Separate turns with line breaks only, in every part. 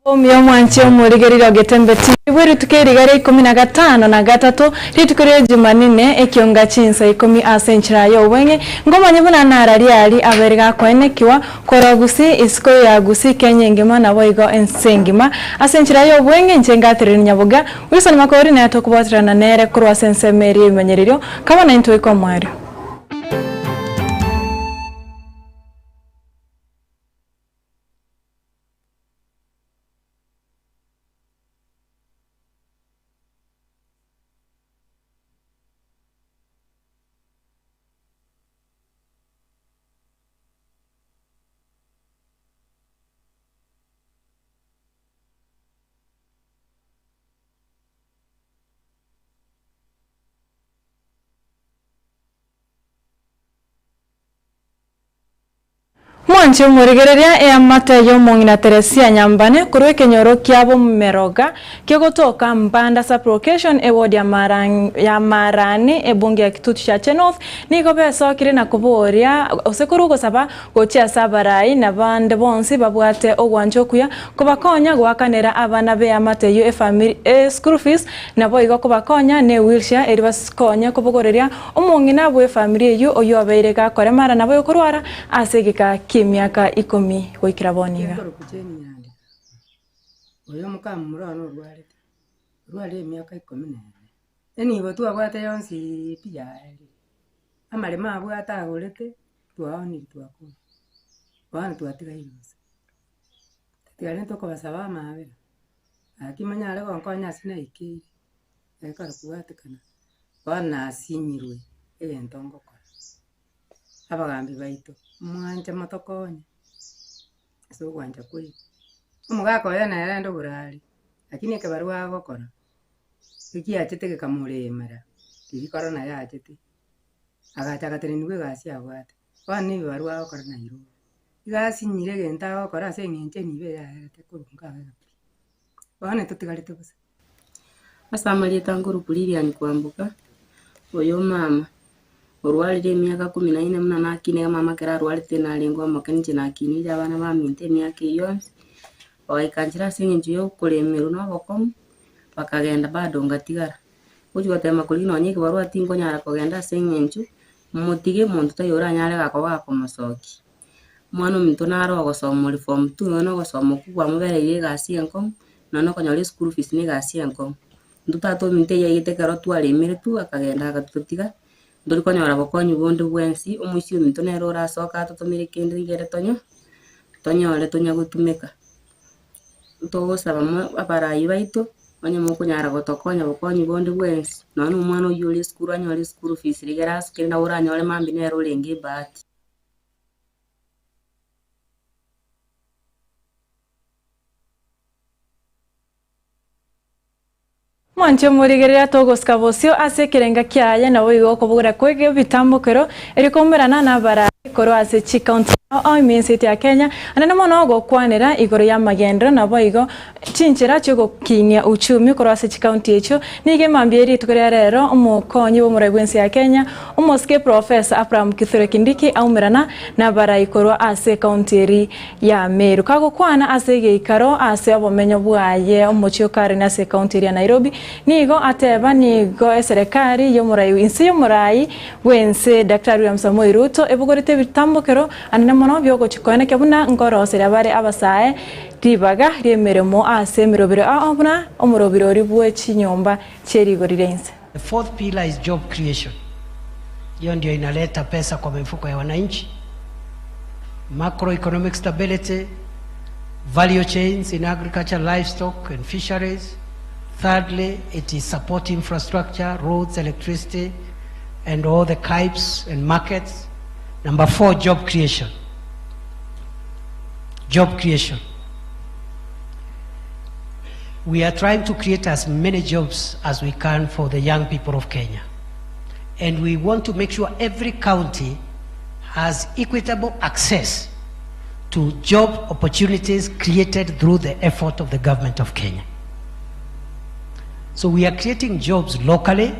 Omiyo mwanchi omurigeriro Getembe TV tukirigare 15 na gatatu ritukire Jumanne Ekeonga Chinsa 10 asenchira yo wenge ngoma nyibuna narari ali aberega kwenekiwa korogusi isiko ya gusi kenyengema na boigo ensengima asenchira yo wenge ncengatirira nyabuga wisoni makori na tokubatirana nere kurwa sensemeri menyeririo kama na into iko mwari. Mwanchi murigereria ya Mateyo mongina Teresia Nyambane kurwe kenyoro kiabo meroga kiogotoka mbanda sublocation award ya marani ebunge ya kitutu cha Chenoth niko beso kire na kuboria osekurugo saba gochia sabarai na bande bonsi babwate ogwancho kuya kubakonya gwakanera abana be ya Mateyo family school fees na boigo kubakonya ne wheelchair eribaskonya kubogoreria omongina bwe family yu oyo abeirega kore mara na boyo kurwara asegeka miaka 10 goikira boniga
oyo mukamu murano rwale miaka 14 eni botu abwate yonsi pia amale mabwata agorete tuaoni tuako bana tuatiga yose tiale toko basaba mabera akimanya ale konkonya sina iki ekara kuwate kana bana sinyirwe entongo kwa abagambi baito mwanje matokonya so gwanja kuri umugako yana yarendo burali lakini kebarwa gokora iki achete kamuremera iki corona ya achete agacha gatenwe gasi abwate bani barwa gokora na iro igasi nyire genta gokora se nginche nibe ya te kurunga bana tutigarite bose asamali tanguru puliriani kwambuka oyo mama orwalire miaka 14 muna nakine mama kera rwalite nalengwa makanije nakini abana ba minte miaka yonse oikanjira singinje yo kulemeru no bokom bakagenda badonga tigara ujuga tema kulino nyike barwa tingo nyara kogenda singinju mutige muntu tayora nyale gakoba komosoki mwana minto naro gosoma reform 2 no gosoma kugwa mubereye gasi enko nono konyore school fees ni gasi enko ndutato minte yayite karo twale tu akagenda agatutiga ndori konyora bokonyi bonde bwensi omusyo minto nero rasoka totomire kende ngere tonyore tonya gutumeka togosaba abarayi baito onye mukunyara gotokonya bokonyi bonde bwensi nanu umwana oyuri skuru anyore skuru fees rigera skenda uranyore mambi nero lenge bati Mwanchi murigereria togoska bosio ase kirenga kiaya na wigo kubugura kwege bitambukero erikomerana na bara koro ase County o imensi ya Kenya anana mono go kwanera igoro ya magendro na boigo chinchira cyo kinya uchumi koro ase County echo nige mambieri tukere rero umukonyi bo muregwensi ya Kenya umuske Professor Abraham Kithure Kindiki aumerana na bara ikoro ase County ya Meru kago kwana ase geikaro ase abomenyo bwaye umuchio kare na ase County ya Nairobi nigo ateba nigo serikali yo murai insi yo murai wense Dr. William Samoei Ruto ebugorite bitambukero anana mono byogo chikoene kebuna ngoro serabare abasae ribaga riemeremo ase mirobiro abuna omurobiro ribwe chinyomba cherigorirense.
The fourth pillar is job creation. Hiyo ndio inaleta pesa kwa mifuko ya wananchi. Macroeconomic stability, value chains in agriculture, livestock and fisheries. Thirdly, it is support infrastructure, roads, electricity, and all the pipes and markets. Number 4, job creation. Job creation. We are trying to create as many jobs as we can for the young people of Kenya. And we want to make sure every county has equitable access to job opportunities created through the effort of the government of Kenya. So we are creating jobs locally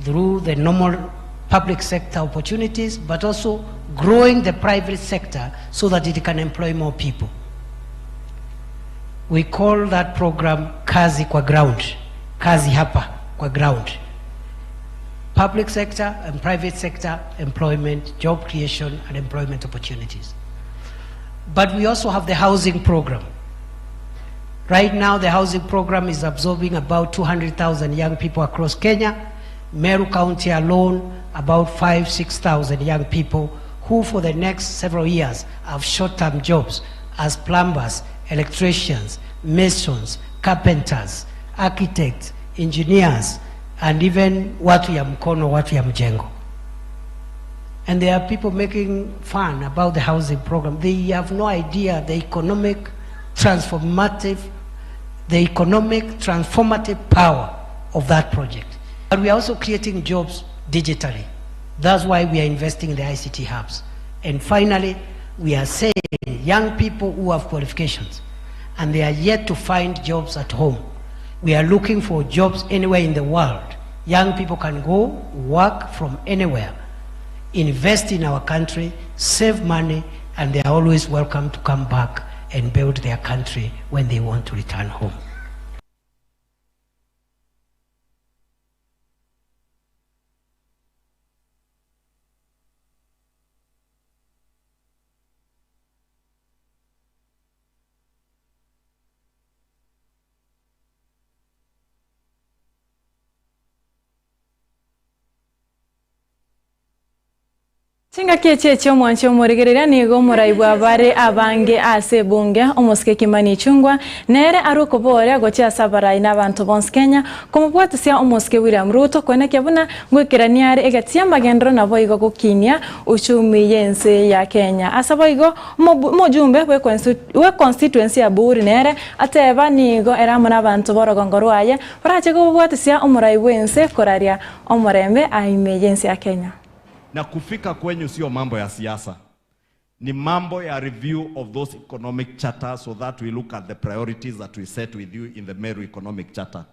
through the normal public sector opportunities, but also growing the private sector so that it can employ more people. We call that program Kazi kwa ground, Kazi hapa kwa ground. Public sector and private sector employment, job creation and employment opportunities. But we also have the housing program. Right now the housing program is absorbing about 200,000 young people across Kenya. Meru County alone, about 5,000-6,000 young people who for the next several years have short-term jobs as plumbers, electricians, masons, carpenters, architects, engineers, and even watu ya mkono, watu ya mjengo. And there are people making fun about the housing program. They have no idea the economic transformative power of that project. But we are also creating jobs digitally. That's why we are investing in the ICT hubs. And finally, we are saying young people who have qualifications and they are yet to find jobs at home. We are looking for jobs anywhere in the world. Young people can go work from anywhere, invest in our country, save money, and they are always welcome to come back and build their country when they want to return home.
Chinga kiecheche mwanche omorigerera nigo muraibu abare abange ase bunge omoske Kimani Ichung'wah nere aruko bore gocha sabarai n'abantu bonse Kenya komubwatisia omoske William Ruto kweneke buna ngwikiraniare egatia magendro nabo igo gukinia uchumi yense ya Kenya asaba igo mojumbe we constituency ya Buri nere ateba nigo eramo n'abantu borogongoro aye barache kubwatisia omuraibu yense koraria omorembe aime yense ya Kenya.
Na kufika kwenyu sio mambo ya siasa. Ni mambo ya review of those economic charters so that we look at the priorities that we set with you in the Meru Economic Charter.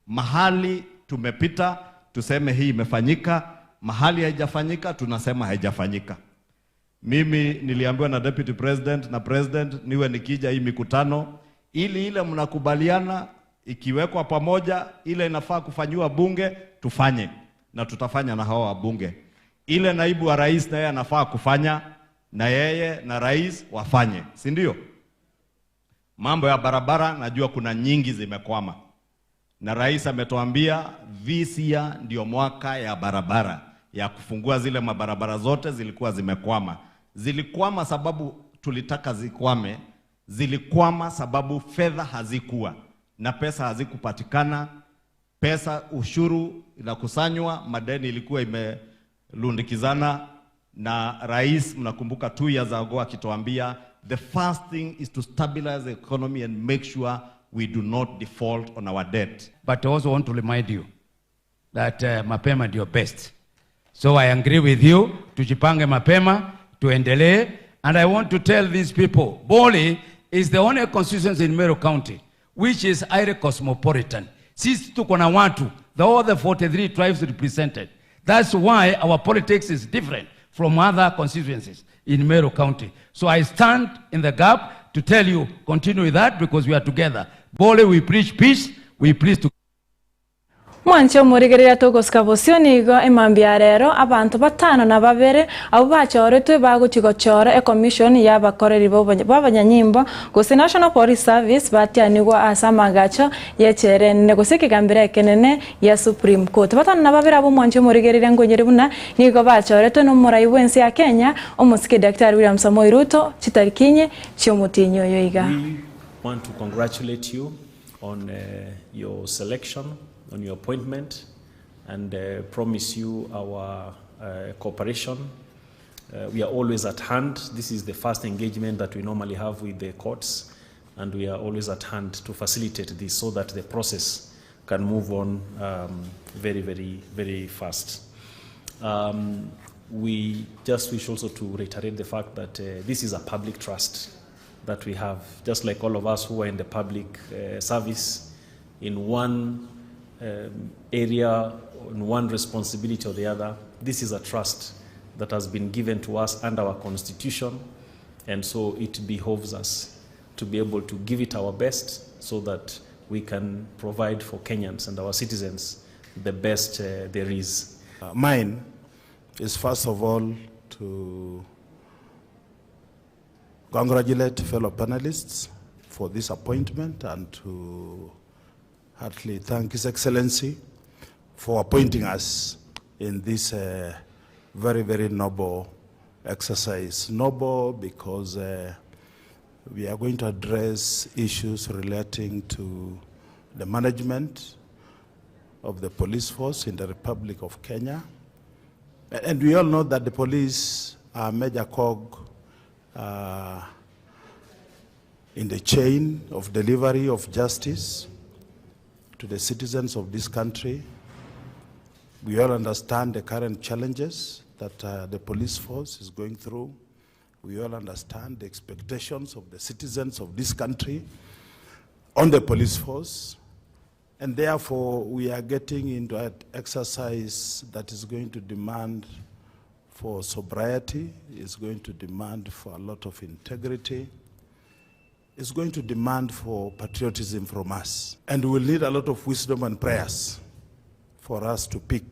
Mahali tumepita, tuseme hii imefanyika. Mahali haijafanyika, tunasema haijafanyika. Mimi niliambiwa na Deputy President na President niwe nikija hii mikutano. Ile mnakubaliana, ikiwekwa pamoja, ile inafaa kufanywa bunge, tufanye. Na tutafanya na hawa bunge. Ile naibu wa rais na yeye anafaa kufanya na yeye na rais wafanye, si ndio? Mambo ya barabara najua kuna nyingi zimekwama. Na rais ametuambia this year ndio mwaka ya barabara ya kufungua zile mabarabara zote zilikuwa zimekwama. Zilikwama sababu tulitaka zikwame, zilikwama sababu fedha hazikuwa na pesa hazikupatikana. Pesa ushuru inakusanywa, madeni ilikuwa imelundikizana na rais mnakumbuka 2 years ago akituambia the first thing is to stabilize the economy and make sure we do not default on our debt.
But I also want to remind you that mapema ndio best. So I agree with you, tujipange mapema, tuendelee. And I want to tell these people, Bole is the only constituency in Meru County which is highly cosmopolitan. Sisi tuko na watu, all the 43 tribes represented. That's why our politics is different from other constituencies in Meru County. So I stand in the gap to tell you, continue with that because we are together. Bole, we preach peace, we preach to
Mwancho murigerera togoska bosionigo emambia rero abantu batano na babere abo bachoretwe baguchigochora e commission y'abakoreri b'abanyanyimbo gose National Police Service batianigwa asamagacho yechere negoseke gambira kenene ya Supreme Court batano na babere abo mwancho murigerera ngonyere buna nigo bachoretwe no murai wense ya Kenya omusike Dr. William Samoei Ruto chitarikinye chyomutinyo yoiga.
We want to congratulate you on your selection, on your appointment, and promise you our cooperation. We are always at hand. This is the first engagement that we normally have with the courts, and we are always at hand to facilitate this so that the process can move on very, very, very fast. We just wish also to reiterate the fact that this is a public trust that we have, just like all of us who are in the public service in one area, in one responsibility or the other. This is a trust that has been given to us under our constitution, and so it behoves us to be able to give it our best so that we can provide for Kenyans and our citizens the best there is.
Mine is first of all to congratulate fellow panelists for this appointment and to heartily thank His Excellency for appointing us in this very, very noble exercise. Noble because we are going to address issues relating to the management of the police force in the Republic of Kenya. And we all know that the police are a major cog in the chain of delivery of justice to the citizens of this country. We all understand the current challenges that the police force is going through. We all understand the expectations of the citizens of this country on the police force. And therefore, we are getting into an exercise that is going to demand for sobriety, is going to demand for a lot of integrity, is going to demand for patriotism from us. And we will need a lot of wisdom and prayers for us to pick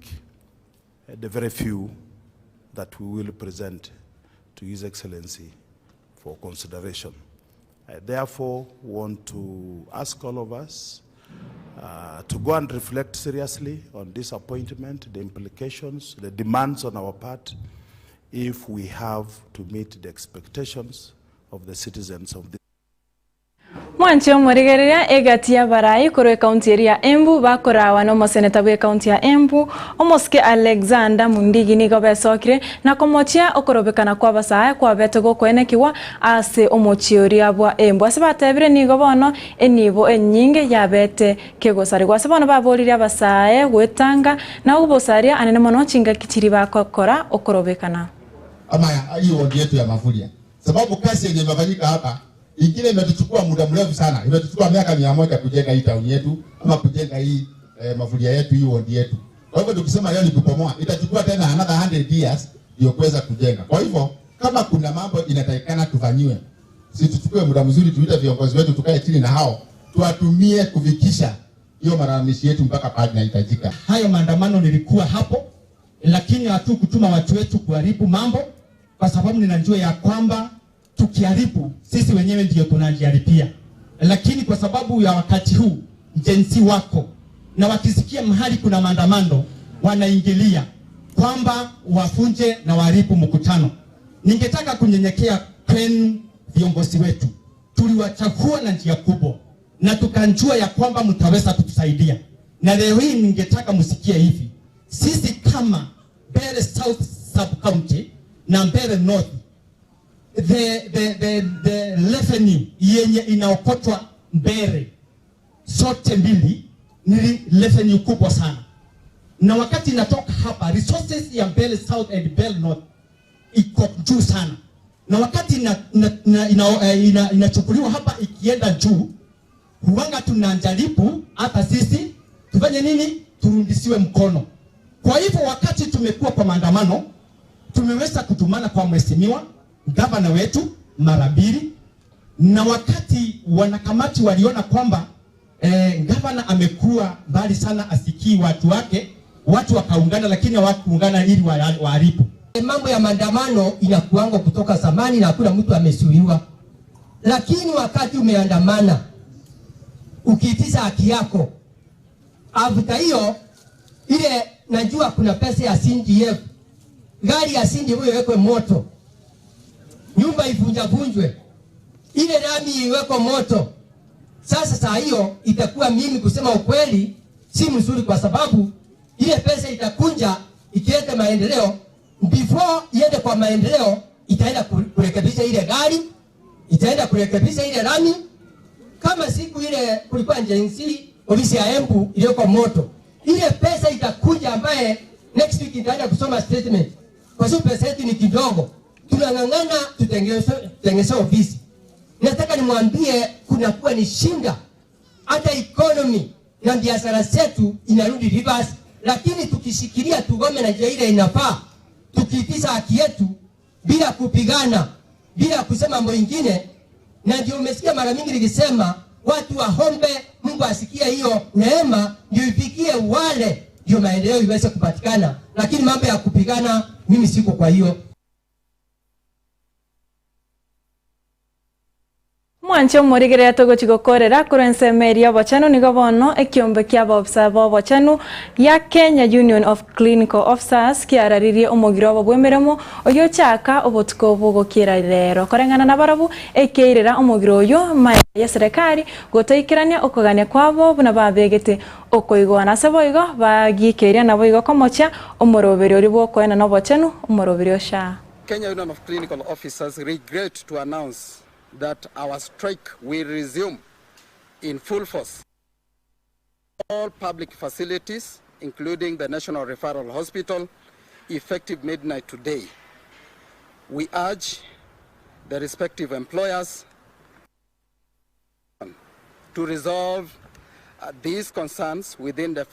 the very few that we will present to His Excellency for consideration. I therefore want to ask all of us to go and reflect seriously on this appointment, the implications, the demands on our part, if we have to meet the expectations of the citizens of this.
Mwanchi omorigereria egati ya barai kuru kaunti ya Embu bakorawa no moseneta bwe kaunti ya Embu omoske Alexander Mundigi nigo besokire na komochia okorobekana kwa basaya kwa betego kwenekiwa ase omochioria bwa Embu asibatebire nigo bono enibo enyinge yabete kegosari kwa sabono baboriria basaya gwetanga na ubosaria anene mono chinga kichiri bakokora okorobekana
ama hiyo yetu ya mafuria sababu kazi yenye imefanyika hapa ingine imetuchukua muda mrefu sana. Imetuchukua miaka 100 kujenga hii town yetu ama kujenga hii mafuria yetu hii wodi yetu. Kwa hivyo tukisema leo ni kupomoa, itachukua tena another 100 years ndio kuweza kujenga. Kwa hivyo kama kuna mambo inatakikana tufanyiwe, sisi tuchukue muda mzuri, tuite viongozi wetu, tukae chini na hao, tuwatumie kufikisha hiyo malalamishi yetu mpaka pale inahitajika.
Hayo maandamano nilikuwa hapo, lakini hatukutuma watu wetu kuharibu mambo, kwa sababu ninajua ya kwamba tukiharibu sisi wenyewe ndio tunajiharibia. Lakini kwa sababu ya wakati huu jensi wako na wakisikia mahali kuna maandamano wanaingilia kwamba wafunje na waharibu mkutano. Ningetaka kunyenyekea kwenu viongozi wetu. Tuliwachagua na njia kubwa na tukanjua ya kwamba mtaweza kutusaidia. Na leo hii ningetaka msikie hivi. Sisi kama Ibere South Sub County na Ibere North, the revenue yenye inaokotwa Ibere sote mbili ni revenue kubwa sana. Na wakati natoka hapa resources ya Ibere South and Ibere North iko juu sana. Na wakati inachukuliwa hapa ikienda juu, huanga tunajaribu hata sisi tufanye nini? Turudisiwe mkono. Kwa hivyo wakati tumekuwa kwa maandamano, tumeweza kutumana kwa mheshimiwa gavana wetu mara mbili, na wakati wanakamati waliona kwamba gavana amekuwa mbali sana asikii watu wake, watu wakaungana, lakini hawakuungana ili waharibu.
Mambo ya maandamano inakuango kutoka zamani na hakuna mtu amesuhiwa. Lakini wakati umeandamana ukiitisha haki yako, after hiyo ile najua kuna pesa ya CDF, gari ya CDF iwekwe moto, nyumba ivunjwe, ile rami iwekwe moto. Sasa saa hiyo itakuwa mimi kusema ukweli si mzuri, kwa sababu ile pesa itakunja ikienda maendeleo. Before iende kwa maendeleo itaenda kurekebisha ile gari, itaenda kurekebisha ile rami. Kama siku ile kulikuwa njensi ofisi ya Embu ile kwa moto, ile pesa itakuja ambaye next week itaenda kusoma statement. Kwa sababu pesa yetu ni kidogo, tunangangana tutengeze ofisi. Nataka nimwambie kuna kuwa ni shinda, hata economy na biashara zetu inarudi reverse. Lakini tukishikilia tugome na njia ile inafaa, tukiitisha haki yetu bila kupigana, bila kusema mambo mengine, Na ndio umesikia mara mingi nikisema watu waombe Mungu asikie hiyo neema ndio ifikie wale, ndio maendeleo iweze kupatikana. Lakini mambo ya kupigana mimi siko kwa hiyo.
Mwancho murigere togo chigokorera kurense meria bochano nigo bono ekiombe kia bobsa bochano ya Kenya Union of Clinical Officers kiararirie omogiro bobwemeremo oyo chaka obotuko bogokira rero korengana na barabu ekeirera omogiro oyo maya ya serikali gotaikirania okogania kwabo buna babegete okoigwana seboigo bagikeria naboigo komocha omoroberi ori bokoena no bochano omoroberi osha.
Kenya Union of Clinical Officers regret to announce that our strike will resume in full force. All public facilities, including the National Referral Hospital, effective midnight today. We urge the respective employers to resolve these concerns within the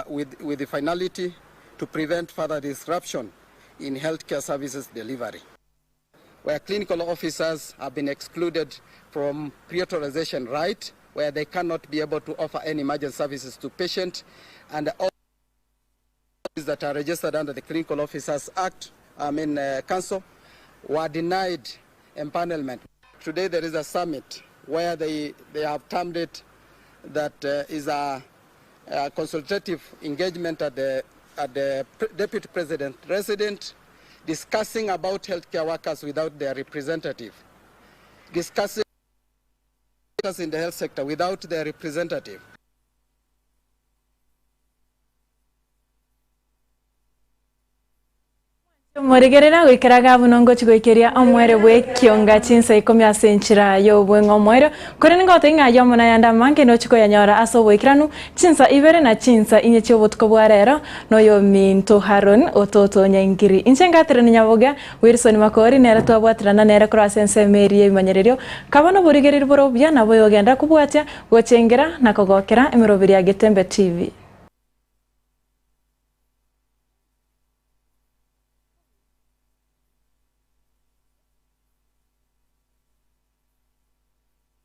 with the finality to prevent further disruption in healthcare services delivery. Where clinical officers have been excluded from pre-authorization right, where they cannot be able to offer any emergency services to patients, and all that are registered under the Clinical Officers Act, Council, were denied empanelment. Today there is a summit where they have termed it that is a consultative engagement at the Deputy President resident, discussing about healthcare workers without their representative, discussing in the health sector without their representative.
Morigerera wikaraga bunongo chigoikeria omwere bwe Ekeonga Chinsa ikomya senchira yo bwengo omwere korene ngote ngayo mona yanda manke no chiko yanyora aso bwikiranu Chinsa Ibere na Chinsa inyechi obotko bwarero no yo minto Haron Ototo Nyaingiri inchengatire nyaboga Wilson Makori nera twabwatirana nera croissance merie imanyererio kabano borigerera borobya nabo yogenda kubwatya gochengera nakogokera emirobiri ya Getembe TV.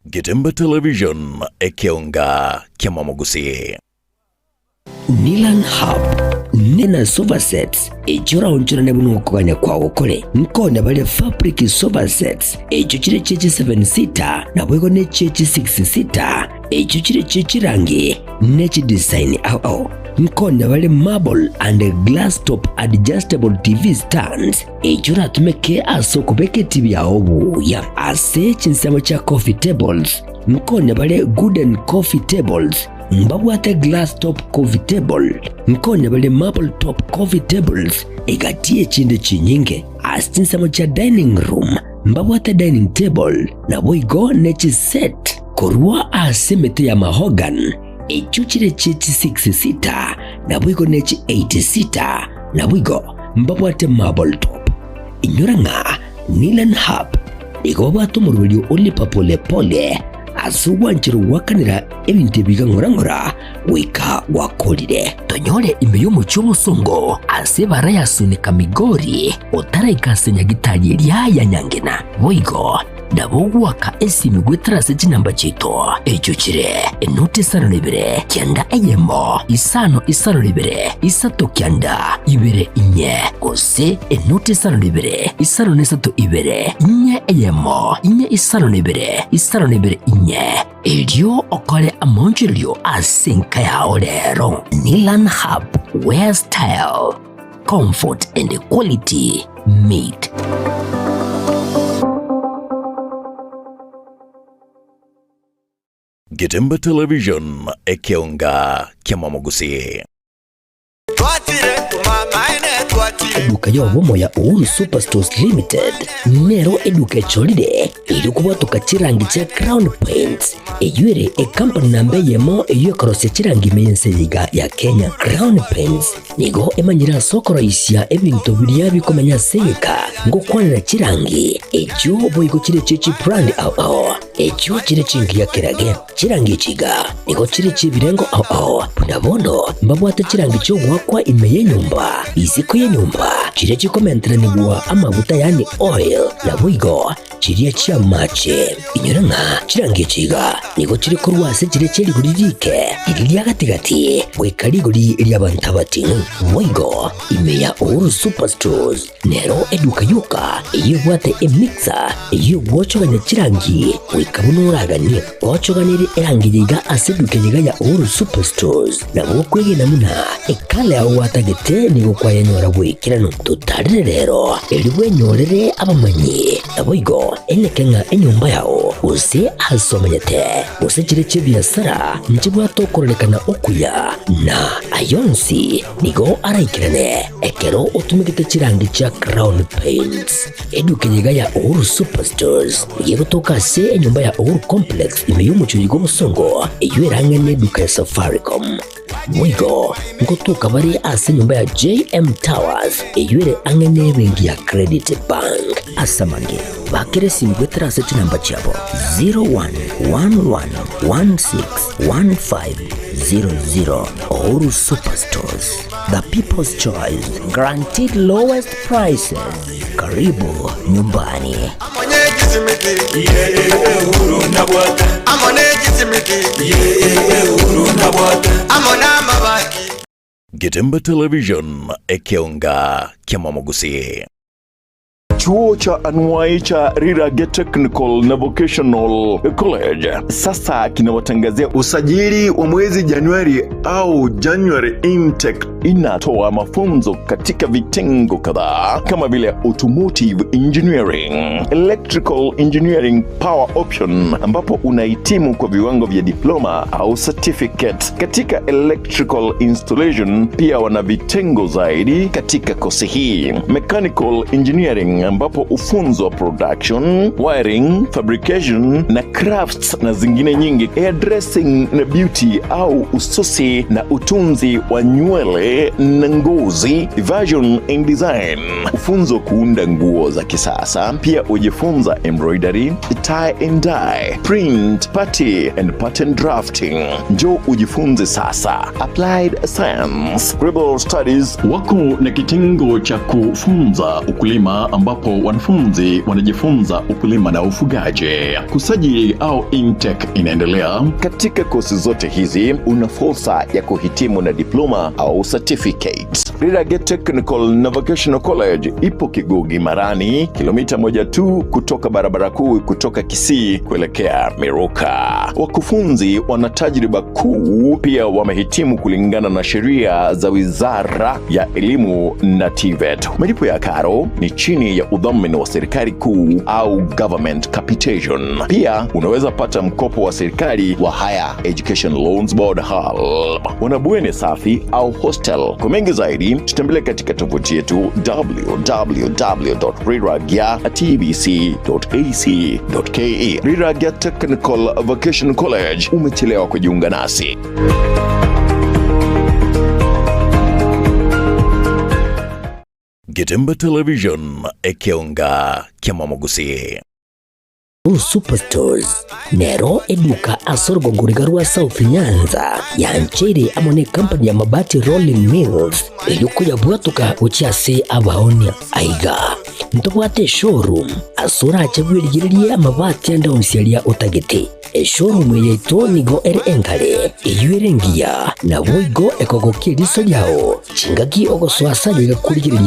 Getembe Television Ekeonga Kiamamogusi
Nilan Hub Nena sofa sets ejora onchora nebuno okoganya kwa okole nkone bale fabric sofa sets echuchire cheche 7 seater na bwego ne cheche 6 seater echuchire cheche rangi nechi design ao nkone bale marble and glass top adjustable TV stands ejora tumeke asoko beke TV ya obu ya ase chinsamo cha coffee tables nkone bale wooden coffee tables mbabwate glass top coffee table nkone bale marble top coffee tables egatie chinde chinyinge asinsamo cha dining room mbabwate dining table na boigo nechi set korwa asemete ya mahogan echuchire chechi 6 seater na boigo nechi 8 seater na boigo mbabwate marble top inyoranga Nilan Hub igobwato murulio olipa pole pole asuwanjiro wakanira ebintu biga ngorangora wika wakolire tonyole imeyo muchobo songo asebara yasunika migori otaraikasenya gitari ya nyangena boigo ndabogwaka esimi gwetrase chinamba chito echuchire enote sano libere kyanda eyemo isano libere isato kyanda ibere inye kose enote sano libere isano nesato ibere inye eyemo inye isano libere inye elio okole amonjilio asinka ya olero Nilan Hub where style comfort and quality meet.
Getembe Television Ekeonga Kiamamogusi
Eduka yo bomo ya Uhuru Superstores Limited nero eduka cholide ilikuwa tukachirangi cha Crown Paints eyuere company nambe yemo eyo karose chirangi meyense yiga ya Kenya. Crown Paints nigo emanyira sokoro isia ebintu biriya bikomanya seyeka ngo kwanira chirangi ejo boigo chire chichi brand ao ejo chire chingi ya kirage chirangi chiga nigo chire chibirengo ao punabono mbabwate chirangi cyo gwakwa imeye nyumba iziko ya nyumba chire chikomentre nibwa amavuta yani oil na boigo chiria chia mache inyuranga chirange chiga nigo chiri kurwase chire chiri guririke iriya gatigati mwikari guri iriya bantabati moigo imeya Uhuru Superstores nero eduka yuka iyo bwate emixer iyo bwochoganya chirangi wikabunuragani bwochoganire erangi yiga aseduke yiga ya Uhuru Superstores na bwokwege namuna ekale aho watagete nigo kwayanyora bwikirano tutarire rero eliwe nyorere abamanyi naboigo enekenga enyumba yao use asomanyete use chire chibiasara nchibwatokorelekana okuya na ayonsi nigo araikirane ekero utumikite chirangi cha Crown Paints eduke yiga ya Uhuru Superstores yego toka se enyumba ya Uhuru Complex imeyumucho go musongo eyuerange neduka ya Safaricom mwigo ngotuka bari ase nyumba ya JM Towers eyuere angene bengi ya Credit Bank asamange bakere simgwetera seti namba chabo 0111161500 Uhuru Superstores, the people's choice, guaranteed lowest prices. Karibu nyumbani.
Getembe Television Ekeonga Kiamamogusi.
Chuo cha anuai cha Rirage Technical na Vocational College sasa kinawatangazia usajili wa mwezi Januari au January intake. Inatoa mafunzo katika vitengo kadhaa kama vile automotive engineering, electrical engineering power option ambapo unahitimu kwa viwango vya diploma au certificate. Katika electrical installation pia wana vitengo zaidi katika kosi hii. Mechanical engineering ambapo ufunzo wa production, wiring, fabrication na crafts na zingine nyingi. Hairdressing na beauty au ususi na utunzi wa nywele na ngozi, fashion and design. Ufunzo kuunda nguo za kisasa. Pia ujifunza embroidery, tie and dye, print, party and pattern drafting. Njoo ujifunze sasa. Applied science, global studies. Wako na kitengo cha kufunza ukulima ambapo wanafunzi wanajifunza ukulima na ufugaji. Kusajili au intake inaendelea. Katika kosi zote hizi una fursa ya kuhitimu na diploma au certificate. Rirage Technical na Vocational College ipo Kigugi Marani, kilomita 1 tu kutoka barabara kuu kutoka Kisii kuelekea Miruka. Wakufunzi wana tajriba kuu, pia wamehitimu kulingana na sheria za Wizara ya Elimu na TVET. Malipo ya karo ni chini ya udhamini wa serikali kuu au government capitation. Pia unaweza pata mkopo wa serikali wa Higher Education Loans Board HALB. Wanabweni safi au hostel. Kwa mengi zaidi tutembelea katika tovuti yetu www.riragya.tbc.ac.ke. Riragya Technical Vocational College, umechelewa kujiunga nasi.
Getembe Television Ekeonga Kiamamogusi.
Superstores nero eduka asorgo ngurigarua South Nyanza ya nchiri amone company ya mabati rolling mills eyuko ya bwatuka uchiase abaonia aiga ntobwate showroom asura achabwirigirie amabati anda onsialia utagete showroom yeto nigo enkale eyuerengia na boigo ekogokiriso yao chingaki ogoswasa yiga kurigiria